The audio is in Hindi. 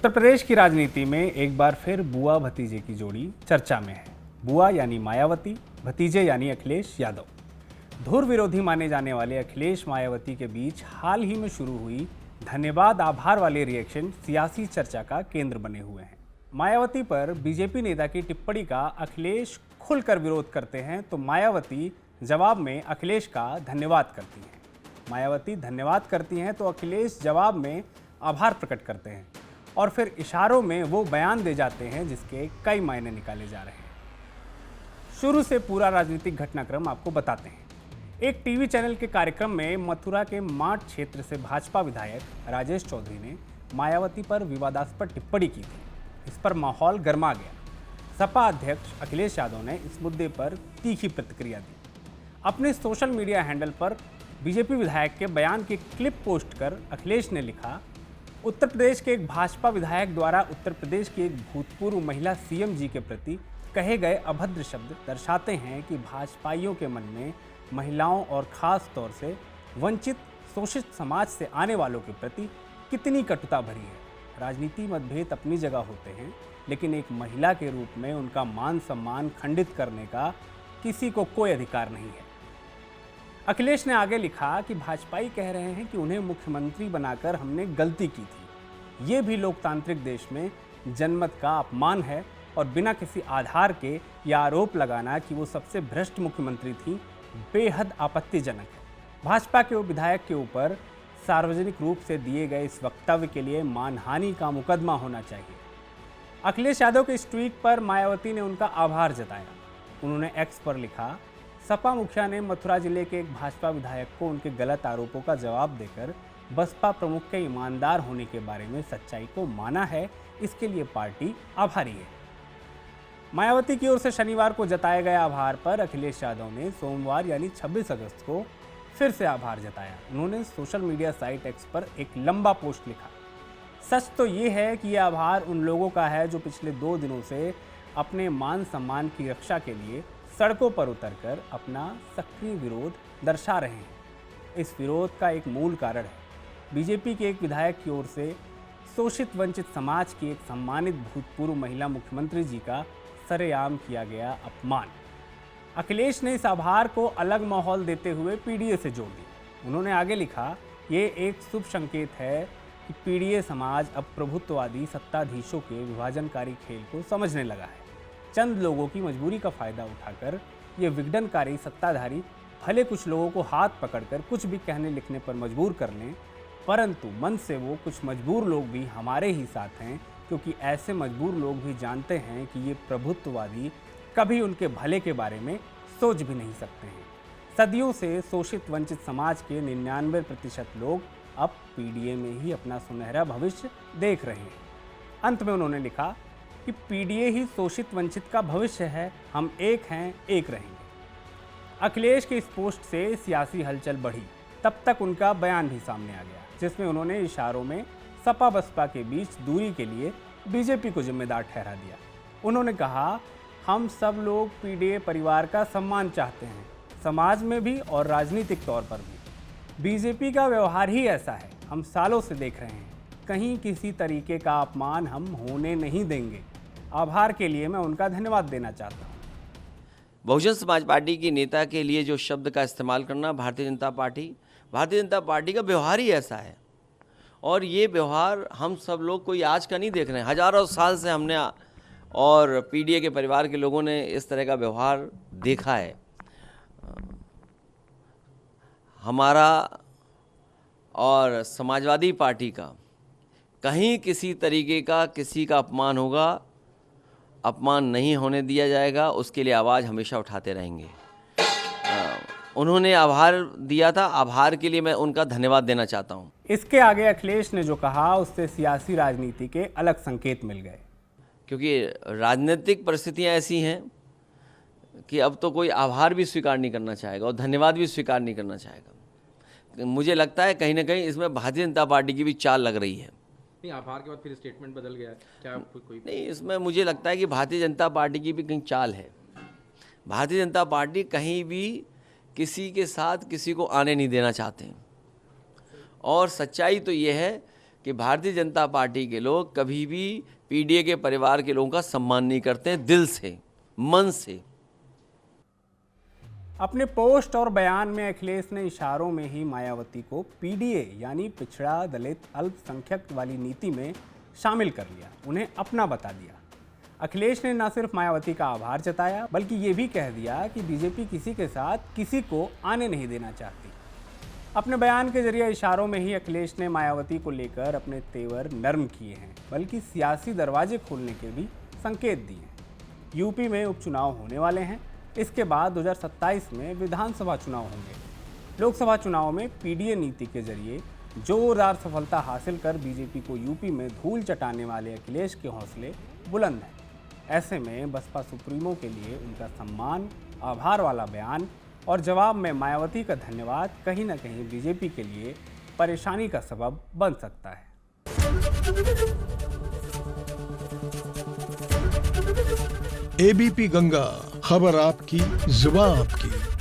उत्तर प्रदेश की राजनीति में एक बार फिर बुआ भतीजे की जोड़ी चर्चा में है। बुआ यानी मायावती, भतीजे यानी अखिलेश यादव। धुर विरोधी माने जाने वाले अखिलेश मायावती के बीच हाल ही में शुरू हुई धन्यवाद आभार वाले रिएक्शन सियासी चर्चा का केंद्र बने हुए हैं। मायावती पर बीजेपी नेता की टिप्पणी का अखिलेश खुलकर विरोध करते हैं तो मायावती जवाब में अखिलेश का धन्यवाद करती हैं। मायावती धन्यवाद करती हैं तो अखिलेश जवाब में आभार प्रकट करते हैं और फिर इशारों में वो बयान दे जाते हैं जिसके कई मायने निकाले जा रहे हैं। शुरू से पूरा राजनीतिक घटनाक्रम आपको बताते हैं। एक टीवी चैनल के कार्यक्रम में मथुरा के माठ क्षेत्र से भाजपा विधायक राजेश चौधरी ने मायावती पर विवादास्पद टिप्पणी की थी। इस पर माहौल गर्मा गया। सपा अध्यक्ष अखिलेश यादव ने इस मुद्दे पर तीखी प्रतिक्रिया दी। अपने सोशल मीडिया हैंडल पर बीजेपी विधायक के बयान की क्लिप पोस्ट कर अखिलेश ने लिखा, उत्तर प्रदेश के एक भाजपा विधायक द्वारा उत्तर प्रदेश की एक भूतपूर्व महिला सीएम जी के प्रति कहे गए अभद्र शब्द दर्शाते हैं कि भाजपाइयों के मन में महिलाओं और ख़ास तौर से वंचित शोषित समाज से आने वालों के प्रति कितनी कटुता भरी है। राजनीति मतभेद अपनी जगह होते हैं, लेकिन एक महिला के रूप में उनका मान सम्मान खंडित करने का किसी को कोई अधिकार नहीं है। अखिलेश ने आगे लिखा कि भाजपाई कह रहे हैं कि उन्हें मुख्यमंत्री बनाकर हमने गलती की थी। ये भी लोकतांत्रिक देश में जनमत का अपमान है और बिना किसी आधार के यह आरोप लगाना कि वो सबसे भ्रष्ट मुख्यमंत्री थी बेहद आपत्तिजनक है। भाजपा के विधायक के ऊपर सार्वजनिक रूप से दिए गए इस वक्तव्य के लिए मानहानि का मुकदमा होना चाहिए। अखिलेश यादव के इस ट्वीट पर मायावती ने उनका आभार जताया। उन्होंने एक्स पर लिखा, सपा मुखिया ने मथुरा जिले के एक भाजपा विधायक को उनके गलत आरोपों का जवाब देकर बसपा प्रमुख के ईमानदार होने के बारे में सच्चाई को माना है, इसके लिए पार्टी आभारी है। मायावती की ओर से शनिवार को जताए गए आभार पर अखिलेश यादव ने सोमवार यानी 26 अगस्त को फिर से आभार जताया। उन्होंने सोशल मीडिया साइट एक्स पर एक लंबा पोस्ट लिखा। सच तो ये है कि यह आभार उन लोगों का है जो पिछले 2 दिनों से अपने मान सम्मान की रक्षा के लिए सड़कों पर उतरकर अपना सक्रिय विरोध दर्शा रहे हैं। इस विरोध का एक मूल कारण है बीजेपी के एक विधायक की ओर से शोषित वंचित समाज की एक सम्मानित भूतपूर्व महिला मुख्यमंत्री जी का सरेआम किया गया अपमान। अखिलेश ने इस आभार को अलग माहौल देते हुए पीडीए से जोड़ दिया। उन्होंने आगे लिखा, ये एक शुभ संकेत है कि पीडीए समाज अब प्रभुत्ववादी सत्ताधीशों के विभाजनकारी खेल को समझने लगा है। चंद लोगों की मजबूरी का फायदा उठाकर ये विघटनकारी सत्ताधारी भले कुछ लोगों को हाथ पकड़कर कुछ भी कहने लिखने पर मजबूर कर लें, परंतु मन से वो कुछ मजबूर लोग भी हमारे ही साथ हैं, क्योंकि ऐसे मजबूर लोग भी जानते हैं कि ये प्रभुत्ववादी कभी उनके भले के बारे में सोच भी नहीं सकते हैं। सदियों से शोषित वंचित समाज के 99% लोग अब पीडीए में ही अपना सुनहरा भविष्य देख रहे हैं। अंत में उन्होंने लिखा कि पीडीए ही शोषित वंचित का भविष्य है, हम एक हैं, एक रहेंगे। अखिलेश की इस पोस्ट से सियासी हलचल बढ़ी। तब तक उनका बयान भी सामने आ गया, जिसमें उन्होंने इशारों में सपा बसपा के बीच दूरी के लिए बीजेपी को जिम्मेदार ठहरा दिया। उन्होंने कहा, हम सब लोग पीडीए परिवार का सम्मान चाहते हैं, समाज में भी और राजनीतिक तौर पर भी। बीजेपी का व्यवहार ही ऐसा है, हम सालों से देख रहे हैं। कहीं किसी तरीके का अपमान हम होने नहीं देंगे। आभार के लिए मैं उनका धन्यवाद देना चाहता हूँ। बहुजन समाज पार्टी की नेता के लिए जो शब्द का इस्तेमाल करना, भारतीय जनता पार्टी का व्यवहार ही ऐसा है। और ये व्यवहार हम सब लोग कोई आज का नहीं देख रहे हैं, हजारों साल से हमने और पीडीए के परिवार के लोगों ने इस तरह का व्यवहार देखा है। हमारा और समाजवादी पार्टी का कहीं किसी तरीके का किसी का अपमान होगा, अपमान नहीं होने दिया जाएगा, उसके लिए आवाज़ हमेशा उठाते रहेंगे। उन्होंने आभार दिया था, आभार के लिए मैं उनका धन्यवाद देना चाहता हूं। इसके आगे अखिलेश ने जो कहा उससे सियासी राजनीति के अलग संकेत मिल गए, क्योंकि राजनीतिक परिस्थितियां ऐसी हैं कि अब तो कोई आभार भी स्वीकार नहीं करना चाहेगा और धन्यवाद भी स्वीकार नहीं करना चाहेगा। मुझे लगता है कहीं ना कहीं इसमें भारतीय जनता पार्टी की भी चाल लग रही है। नहीं, आभार के बाद फिर स्टेटमेंट बदल गया, क्या कोई नहीं, इसमें मुझे लगता है कि भारतीय जनता पार्टी की भी कहीं चाल है। भारतीय जनता पार्टी कहीं भी किसी के साथ किसी को आने नहीं देना चाहते हैं। और सच्चाई तो ये है कि भारतीय जनता पार्टी के लोग कभी भी पीडीए के परिवार के लोगों का सम्मान नहीं करते हैं, दिल से, मन से। अपने पोस्ट और बयान में अखिलेश ने इशारों में ही मायावती को पीडीए यानी पिछड़ा दलित अल्पसंख्यक वाली नीति में शामिल कर लिया, उन्हें अपना बता दिया। अखिलेश ने न सिर्फ मायावती का आभार जताया बल्कि ये भी कह दिया कि बीजेपी किसी के साथ किसी को आने नहीं देना चाहती। अपने बयान के जरिए इशारों में ही अखिलेश ने मायावती को लेकर अपने तेवर नर्म किए हैं, बल्कि सियासी दरवाजे खोलने के भी संकेत दिए हैं। यूपी में उपचुनाव होने वाले हैं, इसके बाद 2027 में विधानसभा चुनाव होंगे। लोकसभा चुनाव में पीडीए नीति के जरिए जोरदार सफलता हासिल कर बीजेपी को यूपी में धूल चटाने वाले अखिलेश के हौसले बुलंद हैं। ऐसे में बसपा सुप्रीमो के लिए उनका सम्मान, आभार वाला बयान और जवाब में मायावती का धन्यवाद कहीं न कहीं बीजेपी के लिए परेशानी का सबब बन सकता है। एबीपी गंगा, खबर आपकी, जुबान आपकी।